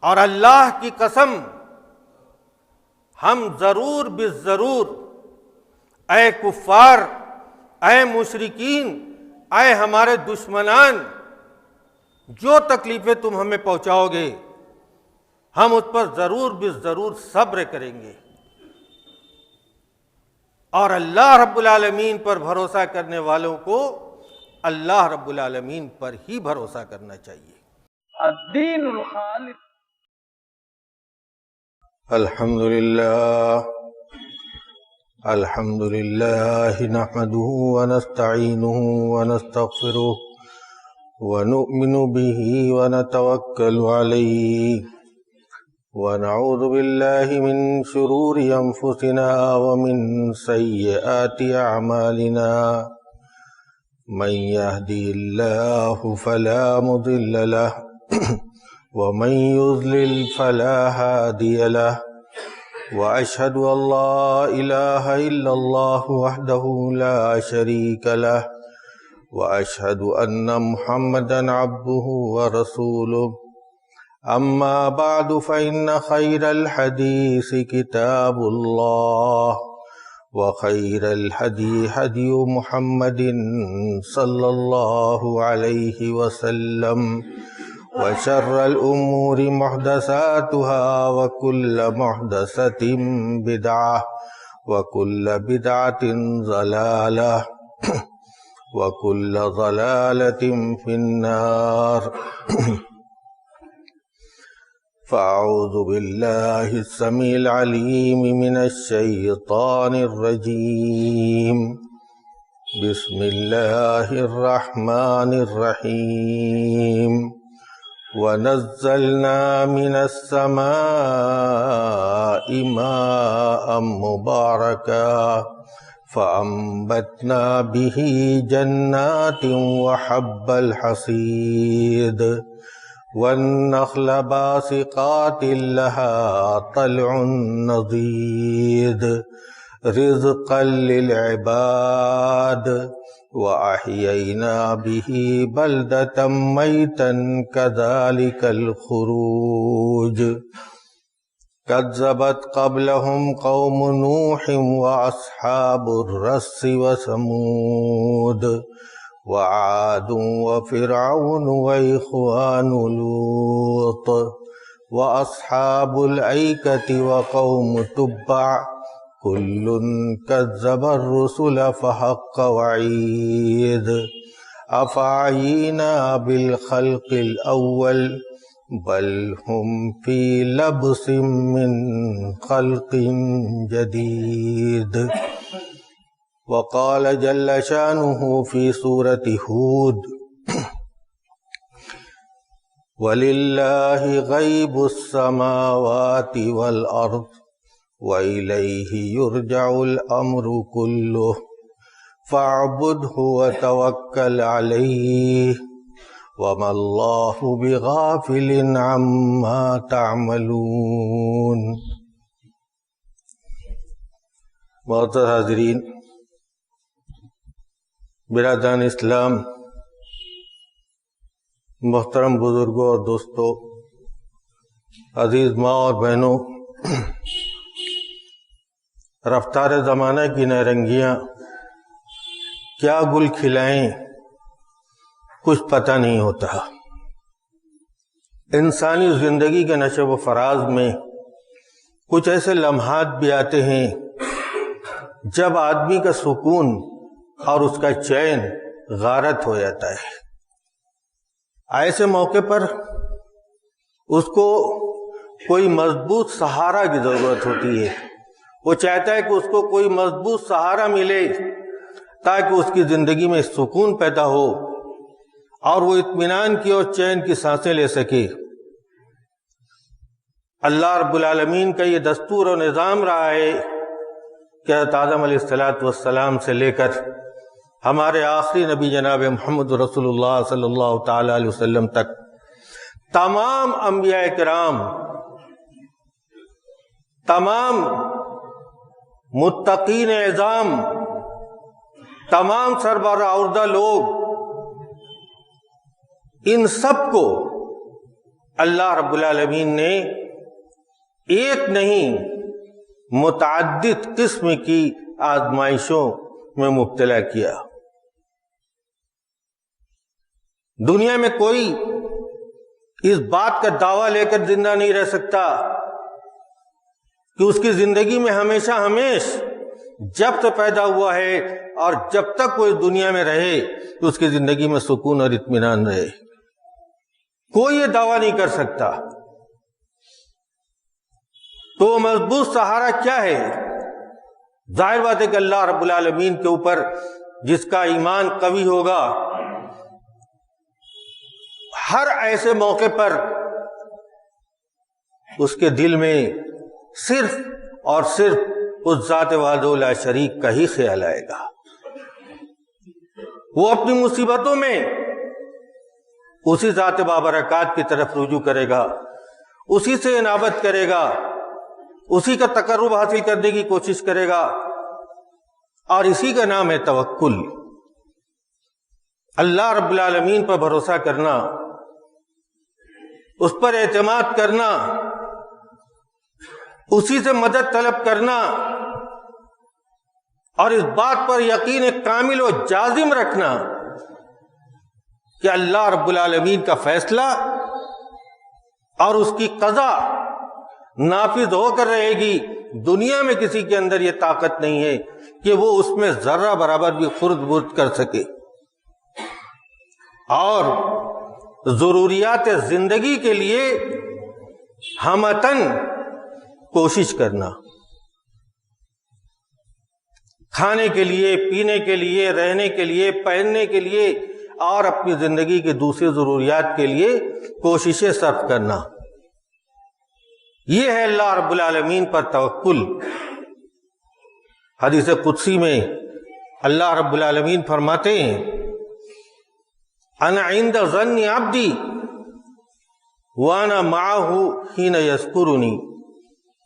اور اللہ کی قسم ہم ضرور بالضرور اے کفار، اے مشرکین، اے ہمارے دشمنان، جو تکلیفیں تم ہمیں پہنچاؤ گے ہم اس پر ضرور بالضرور صبر کریں گے۔ اور اللہ رب العالمین پر بھروسہ کرنے والوں کو اللہ رب العالمین پر ہی بھروسہ کرنا چاہیے۔ الدین الخالص۔ الحمد للہ نحمده ونستعینه ونستغفره ونؤمن به ونتوکل علیہ ونعوذ باللہ من شرور انفسنا ومن سیئات اعمالنا من يهدي الله فلا مضل له ومن يضلل فلا هادي له وأشهد أن لا إله إلا الله وحده لا شريك له وأشهد أن محمدا عبده ورسوله أما بعد فإن خير الحديث كتاب الله وخير الهدي هدي محمد صلى الله عليه وسلم وشر الأمور محدثاتها وكل محدثة بدعة وكل بدعة ضلالة وكل ضلالة في النار فأعوذ بالله السميع العليم من الشيطان الرجيم بسم الله الرحمن الرحيم ونزلنا من السماء ماء مباركا فأنبتنا به جنات وحب الحصيد والنخل باسقات لها طلع نضيد رزقا للعباد وأحيينا به بلدة ميتا كذلك الخروج كذبت قبلهم قوم نوح وأصحاب الرس وثمود وعاد وفرعون وإخوان لوط وأصحاب الأيكة وقوم تبع كل كذب الرسل فحق وعيد أفعينا بالخلق الأول بل هم في لبس من خلق جديد وقال جل شانه في سورة هود وَلِلَّهِ غَيْبُ السَّمَاوَاتِ وَالْأَرْضِ وَإِلَيْهِ يُرْجَعُ الْأَمْرُ كُلُّهُ فَاعْبُدْهُ وَتَوَكَّلْ عَلَيْهِ وَمَا اللَّهُ بِغَافِلٍ عَمَّا تَعْمَلُونَ۔ معزز حاضرین، برادران اسلام، محترم بزرگوں اور دوستوں، عزیز ماں اور بہنوں، رفتار زمانہ کی نارنگیاں کیا گل کھلائیں کچھ پتہ نہیں ہوتا۔ انسانی زندگی کے نشو و فراز میں کچھ ایسے لمحات بھی آتے ہیں جب آدمی کا سکون اور اس کا چین غارت ہو جاتا ہے۔ ایسے موقع پر اس کو کوئی مضبوط سہارا کی ضرورت ہوتی ہے۔ وہ چاہتا ہے کہ اس کو کوئی مضبوط سہارا ملے تاکہ اس کی زندگی میں سکون پیدا ہو اور وہ اطمینان کی اور چین کی سانسیں لے سکے۔ اللہ رب العالمین کا یہ دستور و نظام رہا ہے کہ حضرت آدم علیہ السلام سے لے کر ہمارے آخری نبی جناب محمد رسول اللہ صلی اللہ تعالی علیہ وسلم تک تمام انبیاء کرام، تمام متقین اعظام، تمام سربراہ لوگ، ان سب کو اللہ رب العالمین نے ایک نہیں متعدد قسم کی آزمائشوں میں مبتلا کیا۔ دنیا میں کوئی اس بات کا دعویٰ لے کر زندہ نہیں رہ سکتا کہ اس کی زندگی میں ہمیشہ جب سے پیدا ہوا ہے اور جب تک وہ اس دنیا میں رہے تو اس کی زندگی میں سکون اور اطمینان رہے۔ کوئی یہ دعویٰ نہیں کر سکتا۔ تو مضبوط سہارا کیا ہے؟ ظاہر بات ہے کہ اللہ رب العالمین کے اوپر جس کا ایمان قوی ہوگا، ہر ایسے موقع پر اس کے دل میں صرف اور صرف اس ذات وحدہ لا شریک کا ہی خیال آئے گا۔ وہ اپنی مصیبتوں میں اسی ذات بابرکات کی طرف رجوع کرے گا، اسی سے انابت کرے گا، اسی کا تقرب حاصل کرنے کی کوشش کرے گا، اور اسی کا نام ہے توکل۔ اللہ رب العالمین پر بھروسہ کرنا، اس پر اعتماد کرنا، اسی سے مدد طلب کرنا، اور اس بات پر یقین کامل و جازم رکھنا کہ اللہ رب العالمین کا فیصلہ اور اس کی قضا نافذ ہو کر رہے گی۔ دنیا میں کسی کے اندر یہ طاقت نہیں ہے کہ وہ اس میں ذرہ برابر بھی خرد برد کر سکے۔ اور ضروریات زندگی کے لیے ہمتن کوشش کرنا، کھانے کے لیے، پینے کے لیے، رہنے کے لیے، پہننے کے لیے اور اپنی زندگی کے دوسری ضروریات کے لیے کوششیں صرف کرنا، یہ ہے اللہ رب العالمین پر توکل۔ حدیث قدسی میں اللہ رب العالمین فرماتے ہیں، انا عند ظن عبدی وانا معه حين یذکرنی،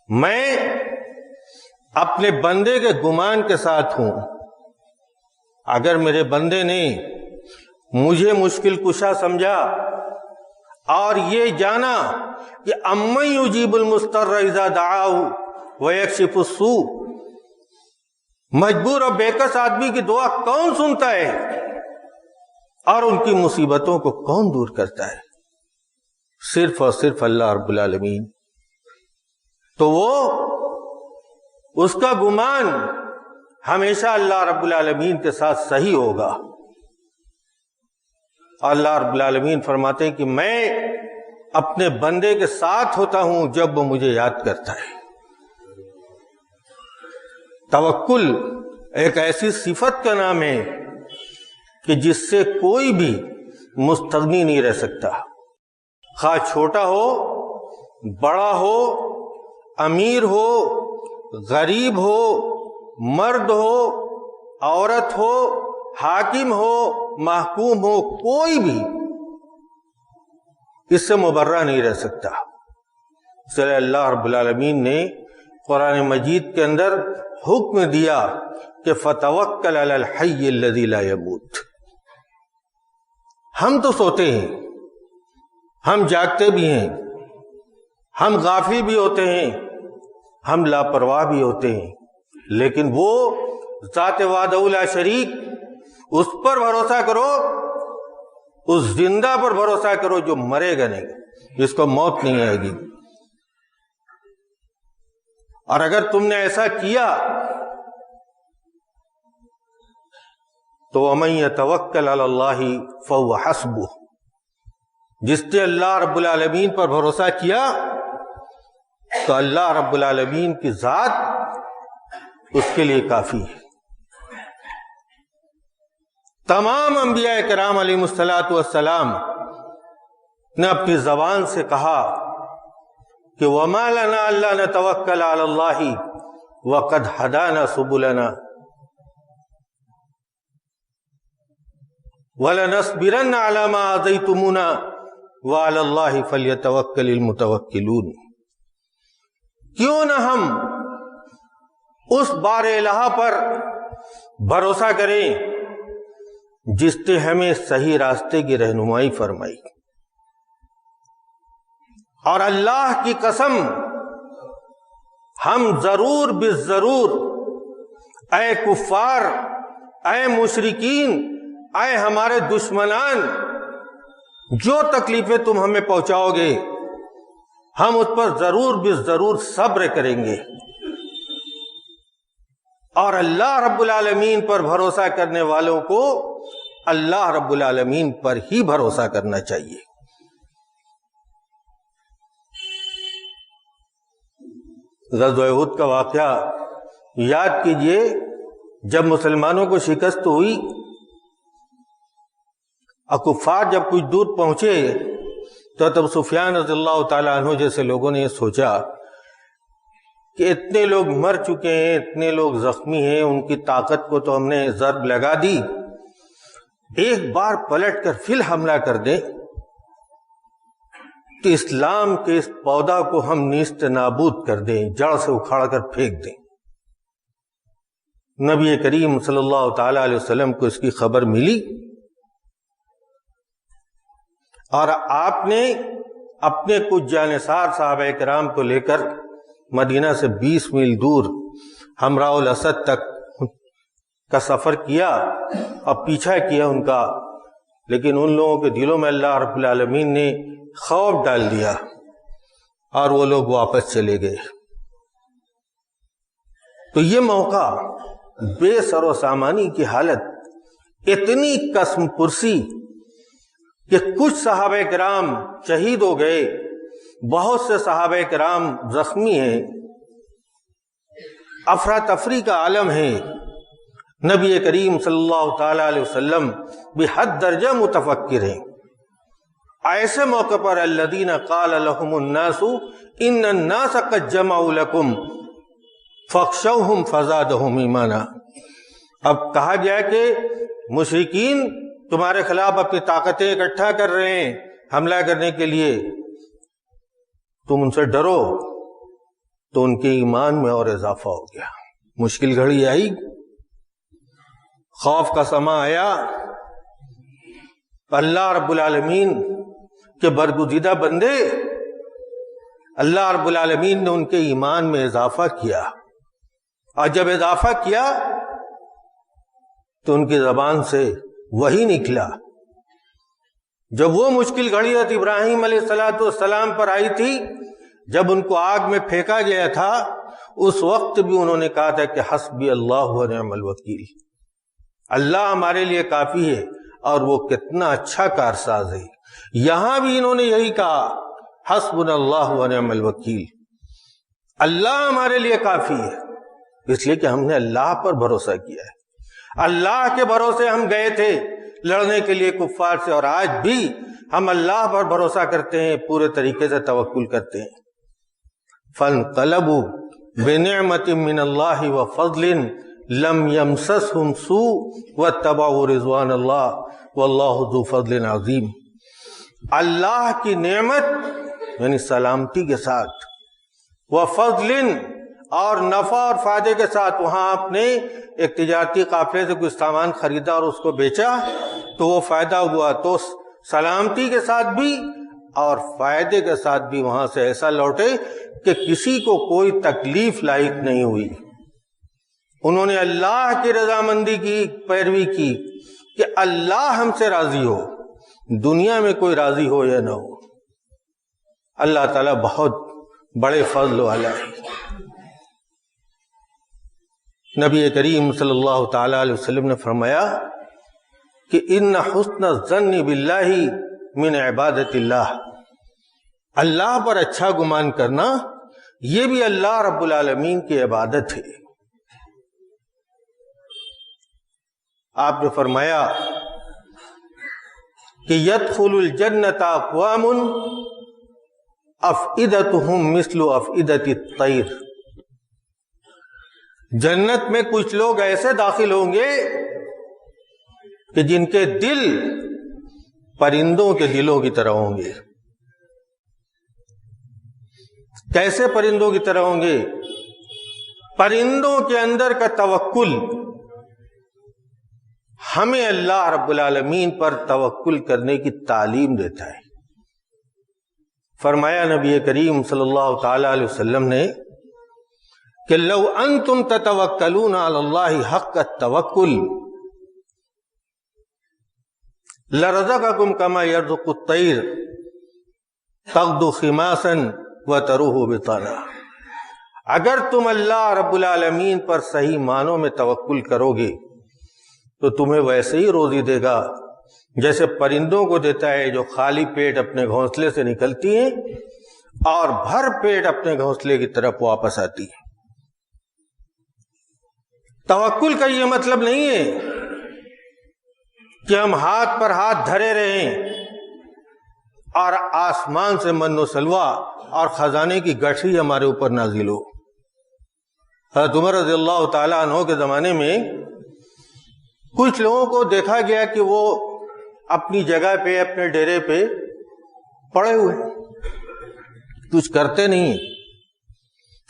میں اپنے بندے کے گمان کے ساتھ ہوں۔ اگر میرے بندے نے مجھے مشکل کشا سمجھا اور یہ جانا کہ امن یجیب المضطر اذا دعاہ ویکشف السوء، مجبور اور بےکس آدمی کی دعا کون سنتا ہے اور ان کی مصیبتوں کو کون دور کرتا ہے؟ صرف اور صرف اللہ رب العالمین۔ تو وہ اس کا گمان ہمیشہ اللہ رب العالمین کے ساتھ صحیح ہوگا۔ اللہ رب العالمین فرماتے ہیں کہ میں اپنے بندے کے ساتھ ہوتا ہوں جب وہ مجھے یاد کرتا ہے۔ توکل ایک ایسی صفت کا نام ہے کہ جس سے کوئی بھی مستغنی نہیں رہ سکتا، خواہ چھوٹا ہو، بڑا ہو، امیر ہو، غریب ہو، مرد ہو، عورت ہو، حاکم ہو، محکوم ہو، کوئی بھی اس سے مبرہ نہیں رہ سکتا۔ اس لیے اللہ رب العالمین نے قرآن مجید کے اندر حکم دیا کہ فَتَوَكَّلْ عَلَى الْحَيِّ الَّذِي لَا يَمُوتُ۔ ہم تو سوتے ہیں، ہم جاگتے بھی ہیں، ہم غافل بھی ہوتے ہیں، ہم لاپرواہ بھی ہوتے ہیں، لیکن وہ ذات وحدہ لا شریک، اس پر بھروسہ کرو، اس زندہ پر بھروسہ کرو جو مرے گا نہیں، جس کو موت نہیں آئے گی۔ اور اگر تم نے ایسا کیا تو وَمَن يَتَوَكَّلْ عَلَى اللَّهِ فَهُوَ حَسْبُهُ، جس نے اللہ رب العالمین پر بھروسہ کیا تو اللہ رب العالمین کی ذات اس کے لیے کافی ہے۔ تمام انبیاء کرام علیہ الصلوۃ والسلام نے اپنی زبان سے کہا کہ وَمَا لَنَا أَلَّا نَتَوَكَّلَ عَلَى اللَّهِ وَقَدْ هَدَانَا سُبُلَنَا وَلَنَصْبِرَنَّ عَلَى مَا آذَيْتُمُونَا وَعَلَى اللَّهِ فَلْيَتَوَكَّلِ الْمُتَوَكِّلُونَ۔ کیوں نہ ہم اس بار الہ پر بھروسہ کریں جس نے ہمیں صحیح راستے کی رہنمائی فرمائی۔ اور اللہ کی قسم ہم ضرور بالضرور اے کفار، اے مشرکین، اے ہمارے دشمنان، جو تکلیفیں تم ہمیں پہنچاؤ گے ہم اس پر ضرور بالضرور صبر کریں گے۔ اور اللہ رب العالمین پر بھروسہ کرنے والوں کو اللہ رب العالمین پر ہی بھروسہ کرنا چاہیے۔ غزوہ احد کا واقعہ یاد کیجئے، جب مسلمانوں کو شکست ہوئی اور کفار جب کچھ دور پہنچے تو تب سفیان رضی اللہ تعالیٰ عنہ جیسے لوگوں نے یہ سوچا کہ اتنے لوگ مر چکے ہیں، اتنے لوگ زخمی ہیں، ان کی طاقت کو تو ہم نے ضرب لگا دی، ایک بار پلٹ کر پھر حملہ کر دیں تو اسلام کے اس پودا کو ہم نیست نابود کر دیں، جڑ سے اکھاڑ کر پھینک دیں۔ نبی کریم صلی اللہ تعالی علیہ وسلم کو اس کی خبر ملی اور آپ نے اپنے کچھ جانثار صحابہ کرام کو لے کر مدینہ سے 20 میل دور حمراء الاسد تک کا سفر کیا اور پیچھا کیا ان کا، لیکن ان لوگوں کے دلوں میں اللہ رب العالمین نے خوف ڈال دیا اور وہ لوگ واپس چلے گئے۔ تو یہ موقع بے سر و سامانی کی حالت، اتنی قسم پرسی کہ کچھ صحابہ کرام شہید ہو گئے، بہت سے صحابہ کرام زخمی ہیں، افراتفری کا عالم ہے۔ نبی کریم صلی اللہ تعالی علیہ وسلم بحد درجہ متفکر ہیں۔ ایسے موقع پر الذین قال لهم الناس ان الناس قد جمعوا لكم فاخشوهم فزادهم ایمانا، اب کہا گیا کہ مشرکین تمہارے خلاف اپنی طاقتیں اکٹھا کر رہے ہیں حملہ کرنے کے لیے، تم ان سے ڈرو، تو ان کے ایمان میں اور اضافہ ہو گیا۔ مشکل گھڑی آئی، خوف کا سما آیا، اللہ رب العالمین کے برگزیدہ بندے، اللہ رب العالمین نے ان کے ایمان میں اضافہ کیا، اور جب اضافہ کیا تو ان کی زبان سے وہی نکلا۔ جب وہ مشکل گھڑی حضرت ابراہیم علیہ السلام پر آئی تھی، جب ان کو آگ میں پھینکا گیا تھا، اس وقت بھی انہوں نے کہا تھا کہ حسبی اللہ و نعم الوکیل، اللہ ہمارے لیے کافی ہے، اور وہ کتنا اچھا کارساز ہے۔ یہاں بھی انہوں نے یہی کہا، حسبنا اللہ و نعم الوکیل، اللہ ہمارے لیے کافی ہے، اس لیے کہ ہم نے اللہ پر بھروسہ کیا ہے، اللہ کے بھروسے ہم گئے تھے لڑنے کے لیے کفار سے، اور آج بھی ہم اللہ پر بھروسہ کرتے ہیں، پورے طریقے سے توکل کرتے ہیں۔ فَانْقَلَبُوا بِنِعْمَةٍ مِّنَ اللَّهِ وَفَضْلٍ لَمْ يَمْسَسْهُمْ سُوءٌ وَاتَّبَعُوا رِضْوَانَ اللَّهِ وَاللَّهُ ذُو فَضْلٍ عَظِيمٍ، اللہ کی نعمت یعنی سلامتی کے ساتھ، وَفَضْلٍ اور نفع اور فائدے کے ساتھ، وہاں آپ نے ایک تجارتی قافلے سے کچھ سامان خریدا اور اس کو بیچا تو وہ فائدہ ہوا، تو سلامتی کے ساتھ بھی اور فائدے کے ساتھ بھی وہاں سے ایسا لوٹے کہ کسی کو کوئی تکلیف لاحق نہیں ہوئی۔ انہوں نے اللہ کی رضامندی کی پیروی کی کہ اللہ ہم سے راضی ہو، دنیا میں کوئی راضی ہو یا نہ ہو، اللہ تعالیٰ بہت بڑے فضل والا ہے۔ نبی کریم صلی اللہ تعالی علیہ وسلم نے فرمایا کہ ان حسن الظن باللہ من عبادت اللہ، اللہ پر اچھا گمان کرنا یہ بھی اللہ رب العالمین کی عبادت ہے۔ آپ نے فرمایا کہ يدخل الجنة اقوام افئدتهم مثل افئدة الطیر، جنت میں کچھ لوگ ایسے داخل ہوں گے کہ جن کے دل پرندوں کے دلوں کی طرح ہوں گے۔ کیسے پرندوں کی طرح ہوں گے؟ پرندوں کے اندر کا توکل، ہمیں اللہ رب العالمین پر توکل کرنے کی تعلیم دیتا ہے۔ فرمایا نبی کریم صلی اللہ تعالی علیہ وسلم نے کہ لو انتم تتوکلون علی اللہ حق التوکل لرزقکم کما یرزق الطیر تغدو خماسا وتروح بطانا. اگر تم اللہ رب العالمین پر صحیح معنوں میں توکل کرو گے تو تمہیں ویسے ہی روزی دے گا جیسے پرندوں کو دیتا ہے جو خالی پیٹ اپنے گھونسلے سے نکلتی ہیں اور بھر پیٹ اپنے گھونسلے کی طرف واپس آتی ہیں. توکل کا یہ مطلب نہیں ہے کہ ہم ہاتھ پر ہاتھ دھرے رہیں اور آسمان سے من و سلوہ اور خزانے کی گٹھی ہمارے اوپر نازل ہو. حضرت عمر رضی اللہ تعالیٰ عنہ کے زمانے میں کچھ لوگوں کو دیکھا گیا کہ وہ اپنی جگہ پہ اپنے ڈیرے پہ پڑے ہوئے کچھ کرتے نہیں،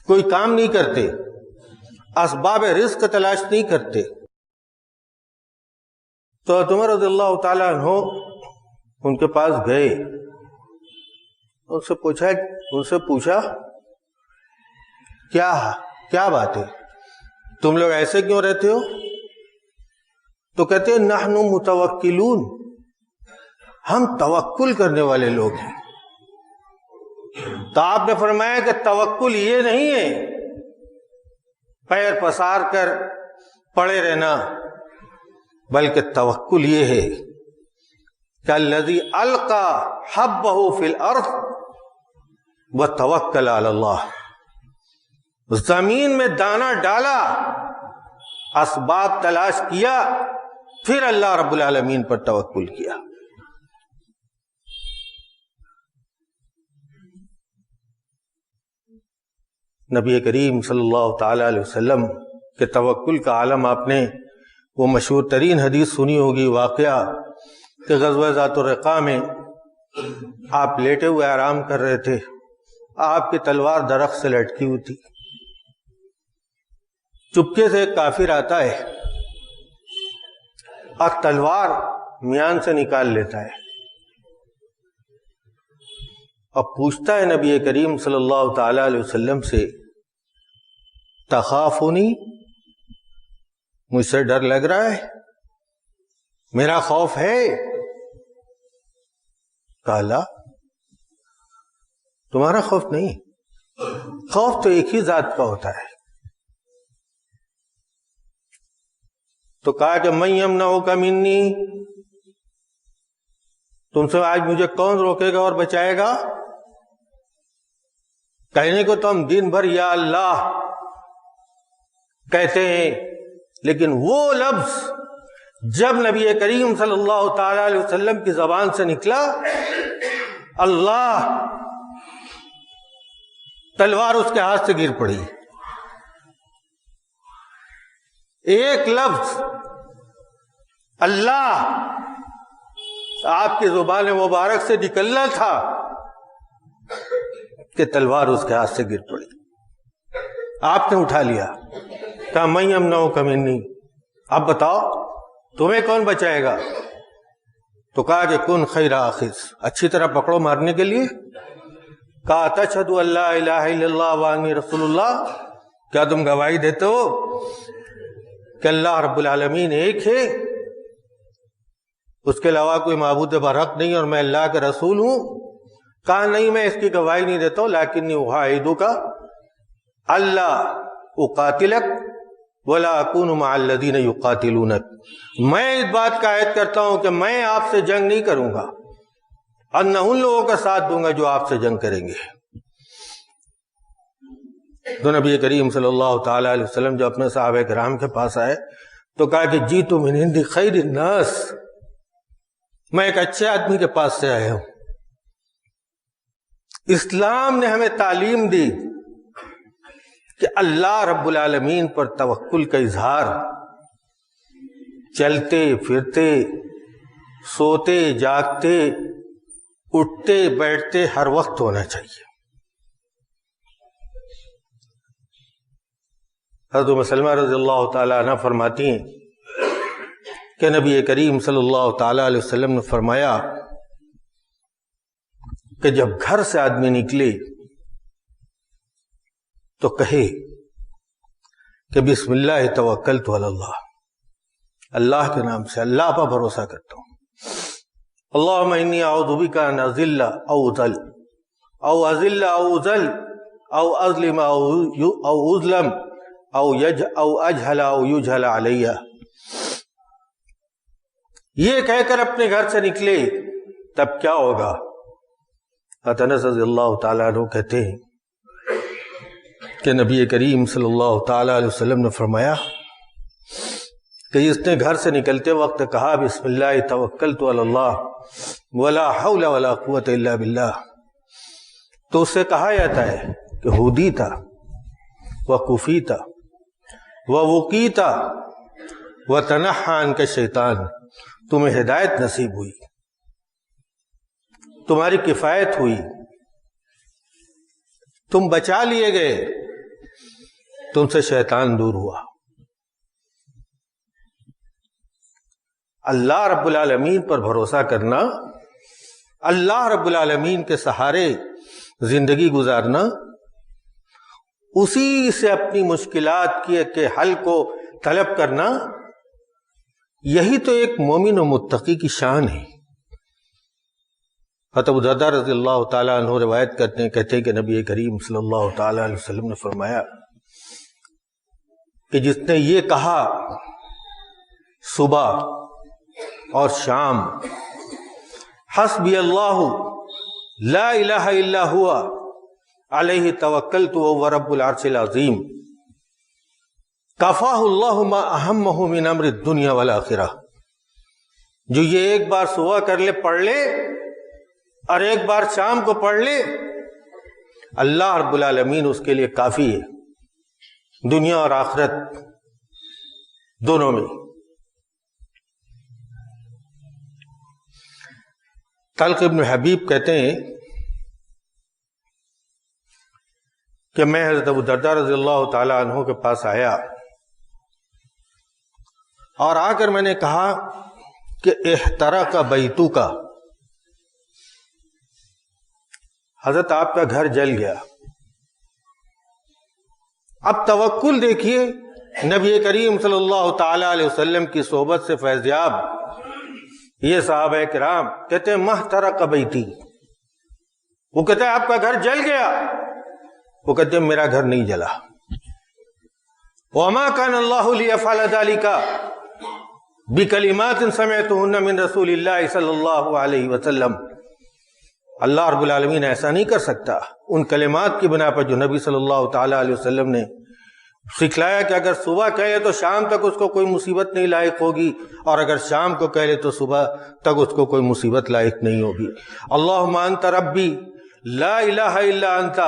کوئی کام نہیں کرتے، اسباب رزق تلاش نہیں کرتے. تو حضرت عمر رضی اللہ تعالیٰ عنہ ان کے پاس گئے، ان سے پوچھا کیا بات ہے، تم لوگ ایسے کیوں رہتے ہو؟ تو کہتے ہیں نحن متوکلون، ہم توکل کرنے والے لوگ ہیں. تو آپ نے فرمایا کہ توکل یہ نہیں ہے پیر پسار کر پڑے رہنا، بلکہ توکل یہ ہے کہ الذی القى حبہ فی الارض وتوکل علی اللہ، زمین میں دانہ ڈالا، اسباب تلاش کیا، پھر اللہ رب العالمین پر توکل کیا. نبی کریم صلی اللہ تعالی علیہ وسلم کے توکل کا عالم آپ نے وہ مشہور ترین حدیث سنی ہوگی، واقعہ کہ غزوہ ذات الرقاع میں آپ لیٹے ہوئے آرام کر رہے تھے، آپ کی تلوار درخت سے لٹکی ہوئی تھی. چپکے سے ایک کافر آتا ہے اور تلوار میان سے نکال لیتا ہے اور پوچھتا ہے نبی کریم صلی اللہ تعالی علیہ وسلم سے، تخافونی، مجھ سے ڈر لگ رہا ہے، میرا خوف ہے؟ کہا لا، تمہارا خوف نہیں، خوف تو ایک ہی ذات کا ہوتا ہے. تو کہا کہ من یمنعک منی، تم سے آج مجھے کون روکے گا اور بچائے گا؟ کہنے کو تو ہم دن بھر یا اللہ کہتے ہیں، لیکن وہ لفظ جب نبی کریم صلی اللہ تعالی علیہ وسلم کی زبان سے نکلا، اللہ، تلوار اس کے ہاتھ سے گر پڑی. ایک لفظ اللہ آپ کی زبان مبارک سے نکلنا تھا کہ تلوار اس کے ہاتھ سے گر پڑی. آپ نے اٹھا لیا، کہا من یمنعک منی، اب بتاؤ تمہیں کون بچائے گا؟ تو کہا کہ کن خیر آخذ، اچھی طرح پکڑو مارنے کے لیے. کہا تشہد ان لا الہ الا اللہ وانی رسول اللہ، کیا تم گواہی دیتے ہو کہ اللہ رب العالمین ایک ہے، اس کے علاوہ کوئی معبود برحق نہیں، اور میں اللہ کے رسول ہوں؟ کہا نہیں، میں اس کی گواہی نہیں دیتا ہوں، لیکنی اعاہدک اللہ اقاتلک ولا اکون مع الذین یقاتلونک، میں اس بات کا عہد کرتا ہوں کہ میں آپ سے جنگ نہیں کروں گا اور نہ ان لوگوں کا ساتھ دوں گا جو آپ سے جنگ کریں گے. تو نبی کریم صلی اللہ تعالی علیہ وسلم جو اپنے صحابہ کرام کے پاس آئے تو کہا کہ جیت من عند خیر الناس، میں ایک اچھے آدمی کے پاس سے آیا ہوں. اسلام نے ہمیں تعلیم دی کہ اللہ رب العالمین پر توکل کا اظہار چلتے پھرتے، سوتے جاگتے، اٹھتے بیٹھتے ہر وقت ہونا چاہیے. حضرت سلمہ رضی اللہ تعالیٰ عنہ فرماتی ہیں کہ نبی کریم صلی اللہ تعالیٰ علیہ وسلم نے فرمایا کہ جب گھر سے آدمی نکلے تو کہے کہ بسم اللہ توکلت علی اللہ، اللہ کے نام سے اللہ پر بھروسہ کرتا ہوں. اللہم انی اعوذ بک ان اذل او اذل او اذل او اذل او اظلم او اظلم او اجہل او یجہل علی. یہ کہہ کر اپنے گھر سے نکلے تب کیا ہوگا؟ انس رضی اللہ تعالیٰ عنہ کہتے ہیں کہ نبی کریم صلی اللہ تعالیٰ علیہ وسلم نے فرمایا کہ جس نے گھر سے نکلتے وقت کہا بسم اللہ توکلت علی اللہ ولا حول ولا قوت الا باللہ، تو اس سے کہا جاتا ہے کہ ہودی تھا وکفی تھا ووقی تھا وتنحى عنک الشیطان، تمہیں ہدایت نصیب ہوئی، تمہاری کفایت ہوئی، تم بچا لیے گئے، تم سے شیطان دور ہوا. اللہ رب العالمین پر بھروسہ کرنا، اللہ رب العالمین کے سہارے زندگی گزارنا، اسی سے اپنی مشکلات کے حل کو طلب کرنا، یہی تو ایک مومن و متقی کی شان ہے. حضرت ابو درداء رضی اللہ تعالیٰ عنہ روایت کرتے ہیں، کہتے ہیں کہ نبی کریم صلی اللہ تعالیٰ علیہ وسلم نے فرمایا کہ جس نے یہ کہا صبح اور شام حسبی اللہ لا الہ الا ہوا علیہ توکلت وہو رب العرش العظیم، کفاہ اللہ ما اہمہ من امر الدنیا والآخرہ. جو یہ ایک بار صبح کر لے، پڑھ لے، اور ایک بار شام کو پڑھ لے، اللہ رب العالمین اس کے لیے کافی ہے دنیا اور آخرت دونوں میں. طلق ابن حبیب کہتے ہیں کہ میں حضرت ابو درداء رضی اللہ تعالی عنہ کے پاس آیا اور آ کر میں نے کہا کہ احترق بیتک، حضرت آپ کا گھر جل گیا. اب توکل دیکھیے، نبی کریم صلی اللہ تعالی علیہ وسلم کی صحبت سے فیضیاب یہ صحابہ کرام کہتے ہیں محترق بیتی، وہ کہتے ہیں آپ کا گھر جل گیا، وہ کہتے ہیں میرا گھر نہیں جلا. وما كان الله ليفعل ذلك بكلمات سمعتهن من رسول الله صلی اللہ علیہ وسلم، اللہ رب العالمین ایسا نہیں کر سکتا ان کلمات کی بنا پر جو نبی صلی اللہ تعالی علیہ وسلم نے سکھلایا کہ اگر صبح کہے تو شام تک اس کو کوئی مصیبت نہیں لاحق ہوگی، اور اگر شام کو کہے تو صبح تک اس کو کوئی مصیبت لاحق نہیں ہوگی. اللہم انت ربی لا الہ الا انت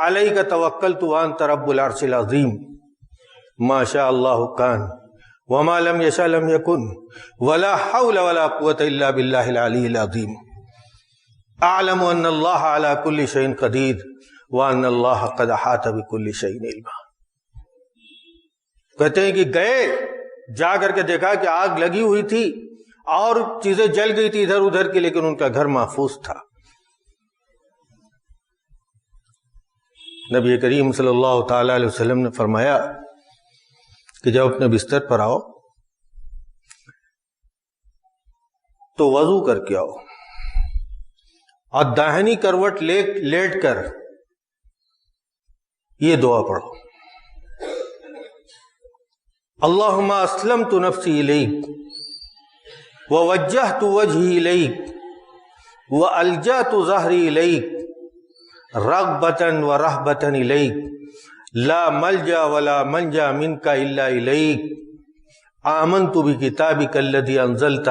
علیک توکلت وانت رب العرش العظیم، ما شاء اللہ کان وما لم یشاء لم یکن ولا حول ولا قوة الا باللہ العلی العظیم. اعلم ان اللہ علی کل شیء قدیر وان اللہ قد احاط بکل شیء علما. کہتے ہیں کہ گئے، جا کر کے دیکھا کہ آگ لگی ہوئی تھی اور چیزیں جل گئی تھی ادھر ادھر کی، لیکن ان کا گھر محفوظ تھا. نبی کریم صلی اللہ تعالی علیہ وسلم نے فرمایا کہ جب اپنے بستر پر آؤ تو وضو کر کے آؤ اور داہنی کروٹ لیٹ کر یہ دعا پڑھو، اللہم اسلمت نفسی الیک ووجہت وجہی الیک والجأت ظہری الیک رغبتا ورہبتا الیک لا ملجا ولا منجا منک الا الیک آمنت بکتابک الذی انزلت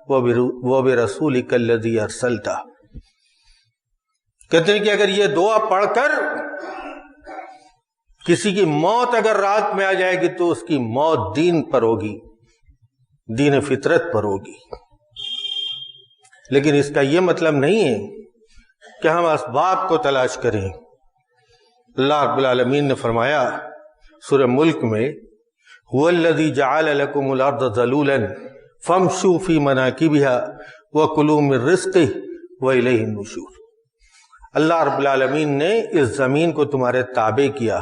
وبرسولک الذی ارسلت. کہتے ہیں کہ اگر یہ دعا پڑھ کر کسی کی موت اگر رات میں آ جائے گی تو اس کی موت دین پر ہوگی، دین فطرت پر ہوگی. لیکن اس کا یہ مطلب نہیں ہے کہ ہم اسباب کو تلاش کریں. اللہ رب العالمین نے فرمایا سورہ ملک میں هو الذی جعل لکم الارض ذلولا فامشوا فی مناکبها وکلوا من رزقہ والیہ النشور. اللہ رب العالمین نے اس زمین کو تمہارے تابع کیا،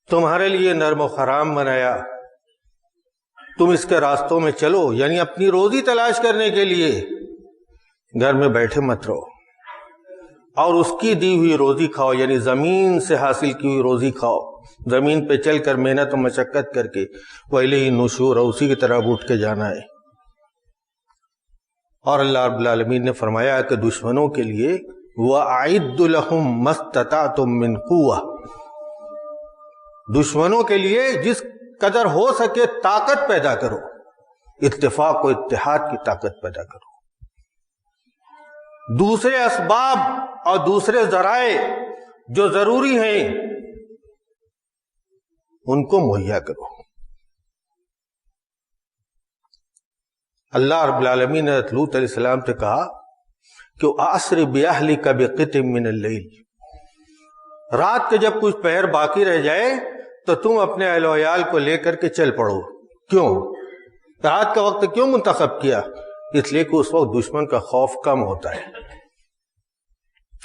تمہارے لیے نرم و خرام بنایا، تم اس کے راستوں میں چلو، یعنی اپنی روزی تلاش کرنے کے لیے گھر میں بیٹھے مت رہو، اور اس کی دی ہوئی روزی کھاؤ، یعنی زمین سے حاصل کی ہوئی روزی کھاؤ، زمین پہ چل کر محنت و مشقت کر کے وَإِلَيْهِ النُّشُورُ، اور اسی کی طرح اٹھ کے جانا ہے۔ اور اللہ رب العالمین نے فرمایا کہ دشمنوں کے لیے وَأَعِدُّ لَهُم مَّا اسْتَطَعْتُم مِّن قُوَّةٍ، دشمنوں کے لیے جس قدر ہو سکے طاقت پیدا کرو، اتفاق و اتحاد کی طاقت پیدا کرو، دوسرے اسباب اور دوسرے ذرائع جو ضروری ہیں ان کو مہیا کرو۔ اللہ رب العالمین نے لوط علیہ السلام سے کہا کہ اسر باہلک بقطع من اللیل، رات کے جب کچھ پہر باقی رہ جائے تو تم اپنے اہل و عیال کو لے کر کے چل پڑو۔ کیوں رات کا وقت کیوں منتخب کیا؟ اس لیے کہ اس وقت دشمن کا خوف کم ہوتا ہے۔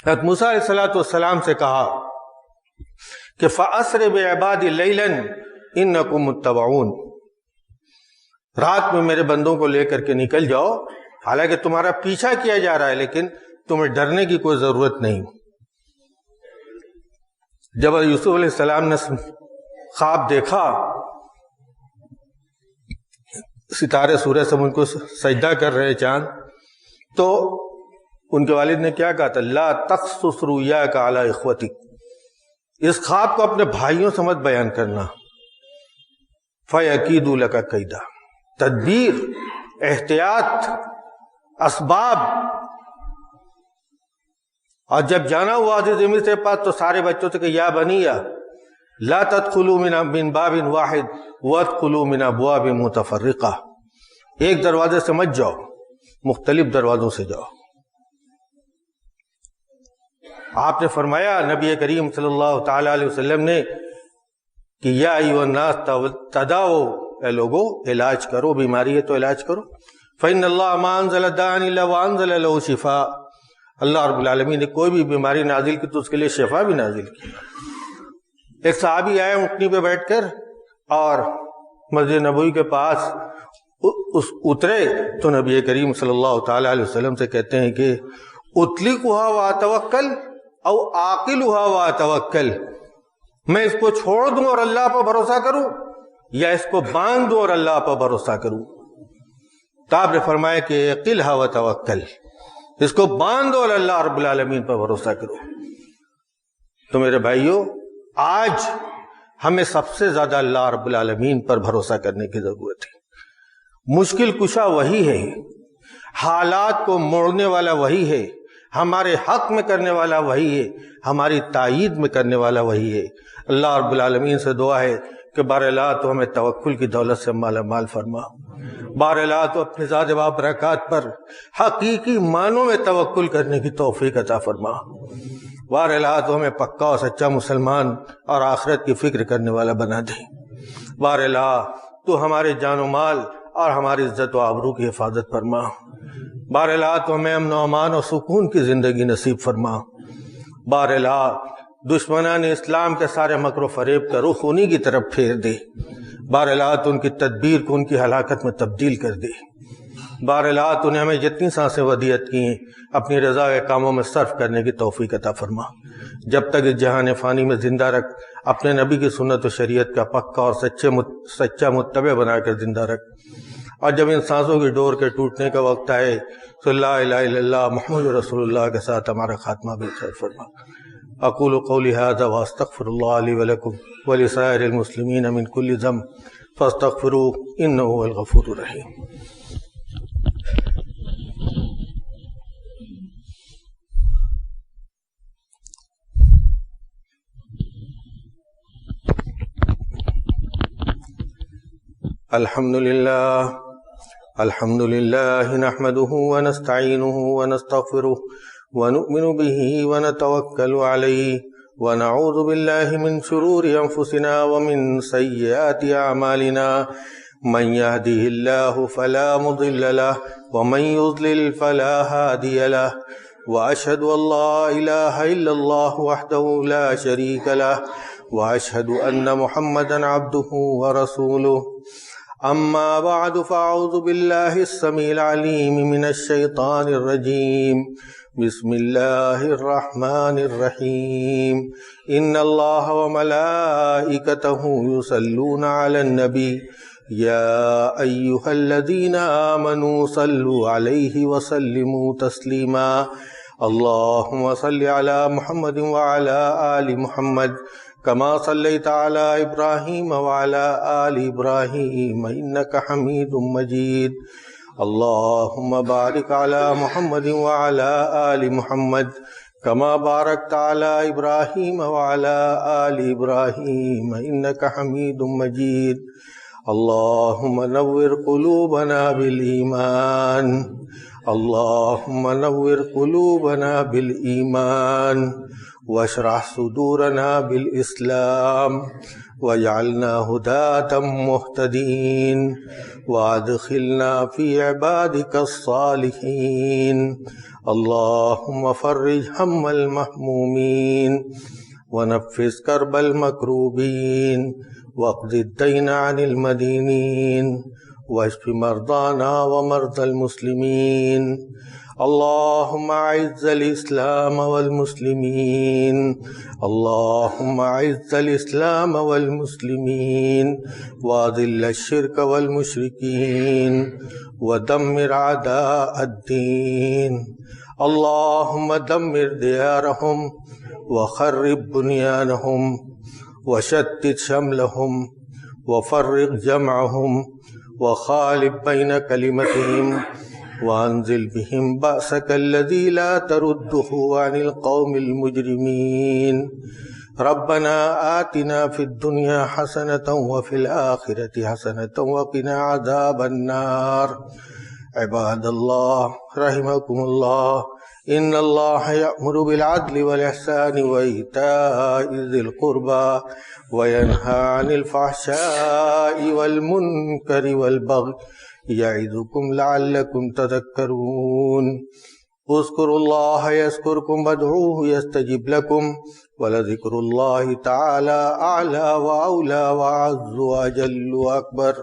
حضرت موسیٰ علیہ السلام سے کہا کہ فَأَسْرِ بِعِبَادِ لَيْلًا إِنَّكُمْ مُتَّبَعُونَ، رات میں میرے بندوں کو لے کر کے نکل جاؤ، حالانکہ تمہارا پیچھا کیا جا رہا ہے لیکن تمہیں ڈرنے کی کوئی ضرورت نہیں۔ جب یوسف علیہ السلام نے خواب دیکھا، ستارے سورج سب ان کو سجدہ کر رہے چاند، تو ان کے والد نے کیا کہا تھا؟ لا تقصص رؤیاک علی اخوتک، اس خواب کو اپنے بھائیوں سے مت بیان کرنا، فیکیدوا لک کیدا، تدبیر، احتیاط، اسباب۔ اور جب جانا ہوا عزیز مصر کے پاس تو سارے بچوں سے کہ یا بنیا لا تدخلوا من باب واحد وادخلوا من ابواب متفرقہ، ایک دروازے سے مت جاؤ، مختلف دروازوں سے جاؤ۔ آپ نے فرمایا نبی کریم صلی اللہ تعالی علیہ وسلم نے کہ یا ایھا الناس تداؤ، اے لوگو علاج کرو، بیماری ہے تو علاج کرو، فإن اللہ ما انزل داء الا وانزل له شفاء، اللہ رب العالمین نے کوئی بھی بیماری نازل کی تو اس کے لیے شفا بھی نازل کی۔ ایک صحابی آئے اونٹنی پہ بیٹھ کر اور مسجد نبوی کے پاس اترے تو نبی کریم صلی اللہ تعالی علیہ وسلم سے کہتے ہیں کہ اطلقها واتوکل او عاقلها واتوکل، میں اس کو چھوڑ دوں اور اللہ پر بھروسہ کروں یا اس کو باندھ دوں اور اللہ پر بھروسہ کروں؟ تو آپ نے فرمایا کہ عقلها وتوکل، اس کو باندھ دو اور اللہ رب العالمین پر بھروسہ کرو۔ تو میرے بھائیوں، آج ہمیں سب سے زیادہ اللہ رب العالمین پر بھروسہ کرنے کی ضرورت ہے۔ مشکل کشا وہی ہے، حالات کو موڑنے والا وہی ہے، ہمارے حق میں کرنے والا وہی ہے، ہماری تائید میں کرنے والا وہی ہے۔ اللہ رب العالمین سے دعا ہے کہ بار اللہ تو ہمیں توکل کی دولت سے مالا مال فرما، بار اللہ تو اپنے ذات و برکات پر حقیقی معنوں میں توکل کرنے کی توفیق عطا فرما، بار اللہ تو ہمیں پکا اور سچا مسلمان اور آخرت کی فکر کرنے والا بنا دے، بار اللہ تو ہمارے جان و مال اور ہماری عزت و آبرو کی حفاظت فرما، بار اللہ تو ہمیں امن و امان اور سکون کی زندگی نصیب فرما، بار اللہ دشمنان اسلام کے سارے مکر و فریب کا رخ انہی کی طرف پھیر دے، بار اللہ تو ان کی تدبیر کو ان کی ہلاکت میں تبدیل کر دے، بار اللہ تو نے ہمیں جتنی سانسیں ودیعت کی ہیں اپنی رضا کے کاموں میں صرف کرنے کی توفیق عطا فرما، جب تک اس جہان فانی میں زندہ رکھ، اپنے نبی کی سنت و شریعت کا پکا اور سچا متبع بنا کر زندہ رکھ، اور جب ان سانسوں کی ڈور کے ٹوٹنے کا وقت آئے تو لا الہ الا اللہ محمد رسول اللہ کے ساتھ ہمارا خاتمہ بالخیر فرما۔ اقول قولی ھذا واستغفر اللہ لی ولکم ولسائر المسلمین من کل ذنب فاستغفروہ انہ هو الغفور الرحیم۔ الحمد للہ نحمده ونستعینه ونستغفره ونؤمن به ونتوکل علیہ ونعوذ باللہ من شرور انفسنا ومن سیئات اعمالنا من يهده الله فلا مضل له ومن يضلل فلا هادي له وأشهد أن لا إله إلا الله وحده لا شريك له وأشهد أن محمدا عبده ورسوله. أما بعد فأعوذ بالله السميع العليم من الشيطان الرجيم. بسم الله الرحمن الرحيم. إن الله وملائكته يصلون على النبي يا أيها الذين آمنوا صلوا عليه وسلموا تسليما. اللهم صل على محمد وعلى آل محمد كما صليت على إبراهيم وعلى آل إبراهيم إنك حميد مجيد. اللهم بارك على محمد وعلى آل محمد كما باركت على إبراهيم وعلى آل إبراهيم إنك حميد مجيد. اللهم نور قلوبنا بالإيمان. اللهم نور قلوبنا بالإيمان واشرح صدورنا بالإسلام واجعلنا هداة مهتدين وادخلنا في عبادك الصالحين. اللهم فرج هم المهمومين ونفس كرب المكروبين واقض الدين عن المدينين واشف مرضانا ومرضى المسلمين. اللهم أعز الإسلام والمسلمين. اللهم أعز الإسلام والمسلمين وأذل الشرك والمشركين ودمر أعداء الدين. اللهم دمر ديارهم وخرب بنيانهم وشتت شملهم وفرق جمعهم وخالف بين كلمتهم وأنزل بهم بأسك الذي لا ترده عن القوم المجرمين. ربنا آتنا في الدنيا حسنة وفي الآخرة حسنة وقنا عذاب النار. عباد الله رحمكم الله، إن الله يأمر بالعدل والإحسان وإيتاء ذي القربى وينهى عن الفحشاء والمنكر والبغي يعظكم لعلكم تذكرون. اذكروا الله يذكركم وادعوه يستجب لكم ولذكر الله تعالى أعلى وأولى وأعز وأجل وأكبر.